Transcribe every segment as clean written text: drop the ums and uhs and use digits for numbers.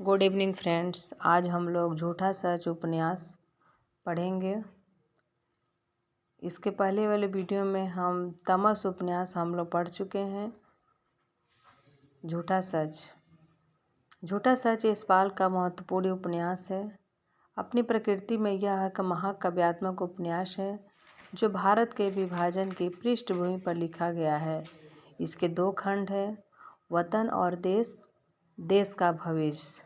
Good evening friends. आज हम लोग झूठा सच उपन्यास पढ़ेंगे। इसके पहले वाले वीडियो में हम तमस उपन्यास हम लोग पढ़ चुके हैं। झूठा सच यशपाल का महत्वपूर्ण उपन्यास है। अपनी प्रकृति में यह एक महाकाव्यात्मक उपन्यास है जो भारत के विभाजन की पृष्ठभूमि पर लिखा गया है। इसके 2 खंड हैं, वतन और देश, देश का भविष्य।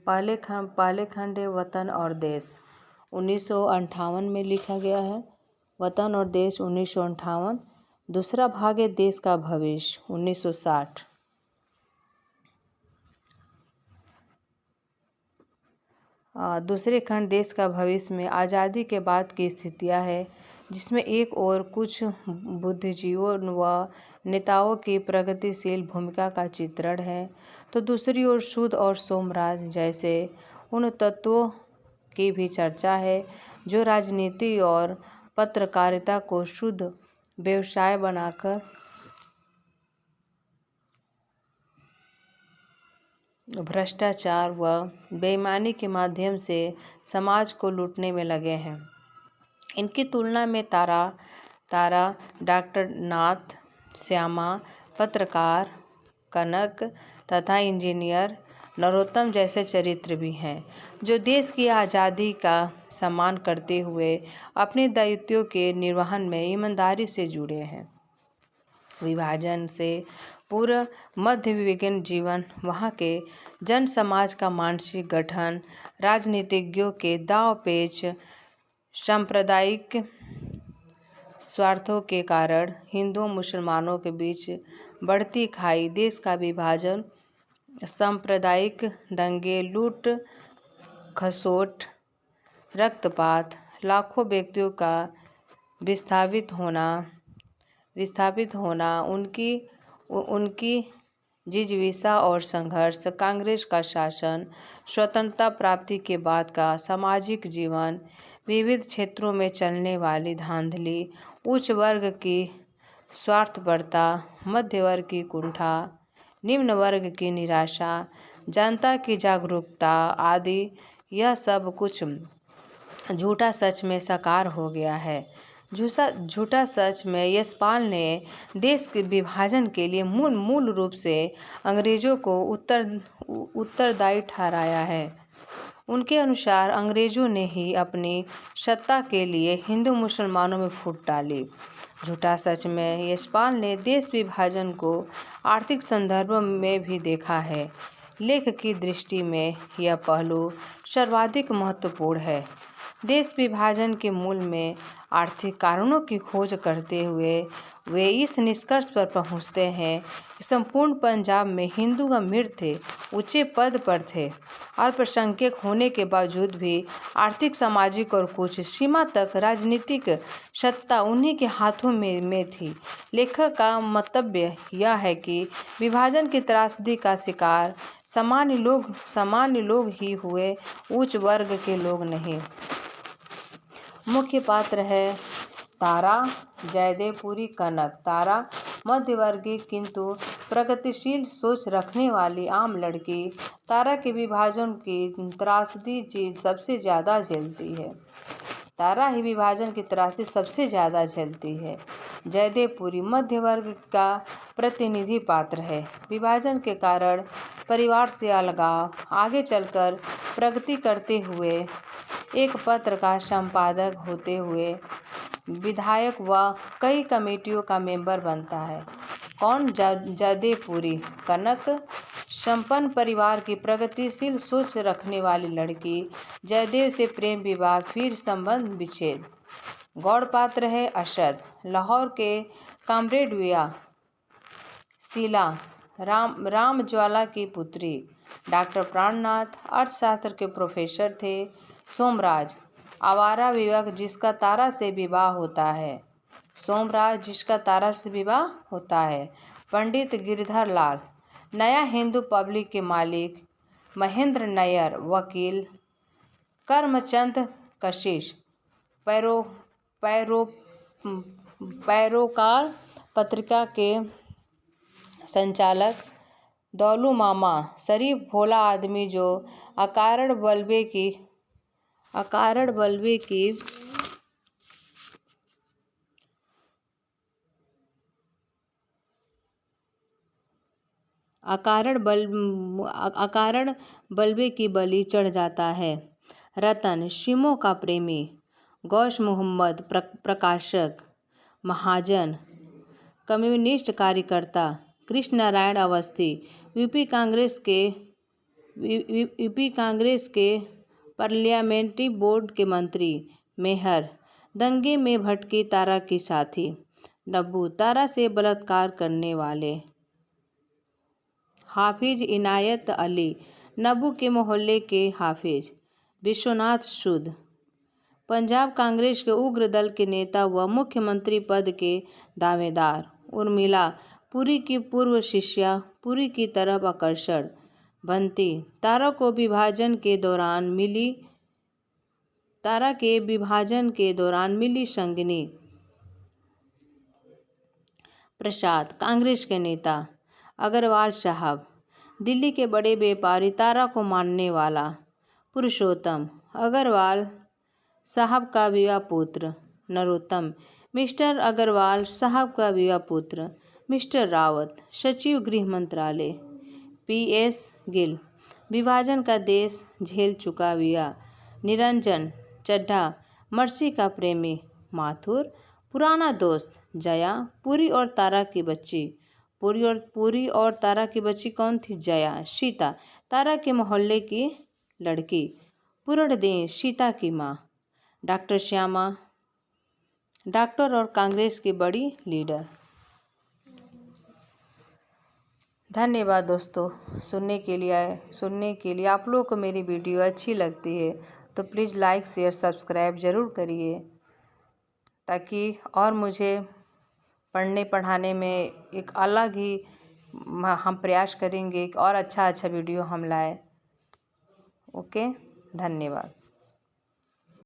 पहले खंड है वतन और देश, 1958 में लिखा गया है। वतन और देश 1958। दूसरा भाग है देश का भविष्य, 1960। दूसरे खंड देश का भविष्य में आज़ादी के बाद की स्थितियां हैं, जिसमें एक ओर कुछ बुद्धिजीवियों व नेताओं की प्रगतिशील भूमिका का चित्रण है, तो दूसरी ओर शुद्ध और सोमराज जैसे उन तत्वों की भी चर्चा है जो राजनीति और पत्रकारिता को शुद्ध व्यवसाय बनाकर भ्रष्टाचार व बेईमानी के माध्यम से समाज को लूटने में लगे हैं। इनकी तुलना में तारा, डॉक्टर नाथ, श्यामा, पत्रकार कनक तथा इंजीनियर नरोत्तम जैसे चरित्र भी हैं, जो देश की आज़ादी का सम्मान करते हुए अपने दायित्वों के निर्वहन में ईमानदारी से जुड़े हैं। विभाजन से पूर्व मध्ययुगीन जीवन, वहाँ के जन समाज का मानसिक गठन, राजनीतिज्ञों के दांव-पेच, सांप्रदायिक स्वार्थों के कारण हिंदुओं मुसलमानों के बीच बढ़ती खाई, देश का विभाजन, सांप्रदायिक दंगे, लूट खसोट, रक्तपात, लाखों व्यक्तियों का विस्थापित होना, उनकी जिजीविषा और संघर्ष, कांग्रेस का शासन, स्वतंत्रता प्राप्ति के बाद का सामाजिक जीवन, विविध क्षेत्रों में चलने वाली धांधली, उच्च वर्ग की स्वार्थपरता, मध्य वर्ग की कुंठा, निम्न वर्ग की निराशा, जनता की जागरूकता आदि, यह सब कुछ झूठा सच में साकार हो गया है। झूठा सच में यशपाल ने देश के विभाजन के लिए मूल रूप से अंग्रेजों को उत्तरदायी ठहराया है। उनके अनुसार अंग्रेजों ने ही अपनी सत्ता के लिए हिंदू मुसलमानों में फूट डाली। झूठा सच में यशपाल ने देश विभाजन को आर्थिक संदर्भ में भी देखा है। लेख की दृष्टि में यह पहलू सर्वाधिक महत्वपूर्ण है। देश विभाजन के मूल में आर्थिक कारणों की खोज करते हुए वे इस निष्कर्ष पर पहुंचते हैं कि संपूर्ण पंजाब में हिंदू अमीर थे, ऊंचे पद पर थे, अल्पसंख्यक होने के बावजूद भी आर्थिक, सामाजिक और कुछ सीमा तक राजनीतिक सत्ता उन्हीं के हाथों में थी। लेखक का मंतव्य यह है कि विभाजन की त्रासदी का शिकार सामान्य लोग ही हुए, उच्च वर्ग के लोग नहीं। मुख्य पात्र है तारा जयदेवपुरी कनक। तारा मध्यवर्गीय किंतु प्रगतिशील सोच रखने वाली आम लड़की। तारा के विभाजन की त्रासदी सबसे ज़्यादा झेलती है। तारा ही विभाजन की त्रासदी सबसे ज़्यादा झेलती है। जयदेवपुरी मध्य वर्ग का प्रतिनिधि पात्र है। विभाजन के कारण परिवार से अलगाव, आगे चलकर प्रगति करते हुए एक पत्र का संपादक होते हुए विधायक व कई कमेटियों का मेंबर बनता है। कौन जयदेवपुरी कनक संपन्न परिवार की प्रगतिशील सोच रखने वाली लड़की। जयदेव से प्रेम विवाह, फिर संबंध विच्छेद। गौड़ पात्र है अशद, लाहौर के कॉमरेड विया, शीला राम ज्वाला की पुत्री। डॉक्टर प्राणनाथ अर्थशास्त्र के प्रोफेसर थे। सोमराज आवारा युवक जिसका तारा से विवाह होता है। पंडित गिरधर लाल, नया हिंदू पब्लिक के मालिक। महेंद्र नायर वकील। करमचंद कशिश पैरोकार पत्रिका के संचालक। दौलू मामा, शरीफ भोला आदमी जो अकारण बलबे की अकारण बलबे की बलि चढ़ जाता है। रतन, शिमो का प्रेमी। गौश मोहम्मद, प्रकाशक। महाजन, कम्युनिस्ट कार्यकर्ता। कृष्ण नारायण अवस्थी, यूपी कांग्रेस के पार्लियामेंट्री बोर्ड के मंत्री। मेहर, दंगे में भटकी तारा की साथी। नब्बू, तारा से बलात्कार करने वाले। हाफिज इनायत अली, नब्बू के मोहल्ले के हाफिज। विश्वनाथ शुद्ध, पंजाब कांग्रेस के उग्र दल के नेता व मुख्यमंत्री पद के दावेदार। उर्मिला, पुरी की पूर्व शिष्या, पुरी की तरफ आकर्षण। बंटी, तारा के विभाजन के दौरान मिली संगिनी। प्रसाद, कांग्रेस के नेता। अग्रवाल साहब, दिल्ली के बड़े व्यापारी, तारा को मानने वाला। पुरुषोत्तम, अग्रवाल साहब का विवाह पुत्र। नरोत्तम, मिस्टर अग्रवाल साहब का विवाह पुत्र। मिस्टर रावत, सचिव गृह मंत्रालय। पीएस गिल, विभाजन का देश झेल चुका विवाह। निरंजन चड्ढा, मर्सी का प्रेमी। माथुर, पुराना दोस्त। जया, पुरी और तारा की बच्ची। पुरी और तारा की बच्ची कौन थी? जया। सीता, तारा के मोहल्ले की लड़की। पूर्णदेव, सीता की माँ। डॉक्टर श्यामा, डॉक्टर और कांग्रेस की बड़ी लीडर। धन्यवाद दोस्तों सुनने के लिए। आप लोगों को मेरी वीडियो अच्छी लगती है तो प्लीज़ लाइक शेयर सब्सक्राइब ज़रूर करिए, ताकि और मुझे पढ़ने पढ़ाने में एक अलग ही हम प्रयास करेंगे और अच्छा वीडियो हम लाएं। ओके, धन्यवाद।